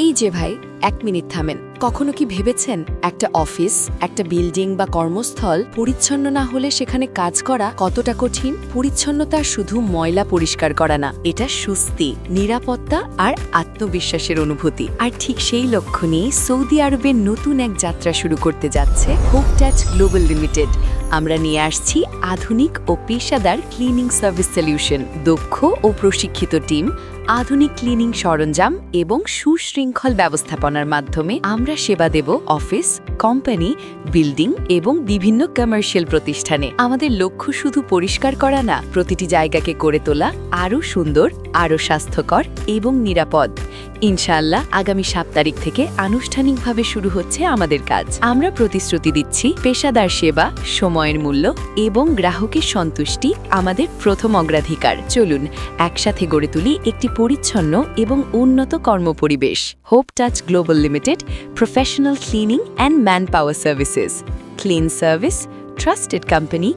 এই যে ভাই, 1 মিনিট থামেন। কখনো কি ভেবেছেন একটা অফিস, একটা বিল্ডিং বা কর্মস্থল পরিচ্ছন্ন না হলে সেখানে কাজ করা কতটা কঠিন? পরিচ্ছন্নতা শুধু ময়লা পরিষ্কার করা না, এটা সুস্থি, নিরাপত্তা আর আত্মবিশ্বাসের অনুভূতি। আর ঠিক সেই লক্ষ্য নিয়ে সৌদি আরবের নতুন এক যাত্রা শুরু করতে যাচ্ছে হোপ টাচ গ্লোবাল লিমিটেড। আমরা নিয়ে আসছি আধুনিক ও পেশাদার ক্লিনিং সার্ভিস সলিউশন, দক্ষ ও প্রশিক্ষিত টিম, আধুনিক ক্লিনিং সরঞ্জাম এবং সুশৃঙ্খল ব্যবস্থাপনার মাধ্যমে আমরা সেবা দেব অফিস, কোম্পানি, বিল্ডিং এবং বিভিন্ন কমার্শিয়াল প্রতিষ্ঠানে। আমাদের লক্ষ্য শুধু পরিষ্কার করা না, প্রতিটি জায়গাকে করে তোলা আরও সুন্দর, আরও স্বাস্থ্যকর এবং নিরাপদ। ইনশাআল্লাহ আগামী 7 তারিখ থেকে আনুষ্ঠানিকভাবে শুরু হচ্ছে আমাদের কাজ। আমরা প্রতিশ্রুতি দিচ্ছি পেশাদার সেবা, সময়ের মূল্য এবং গ্রাহকের সন্তুষ্টি আমাদের প্রথম অগ্রাধিকার। চলুন একসাথে গড়ে তুলি একটি পরিচ্ছন্ন এবং উন্নত কর্মপরিবেশ। Hope Touch Global Limited, professional cleaning and manpower services. Clean service, trusted company.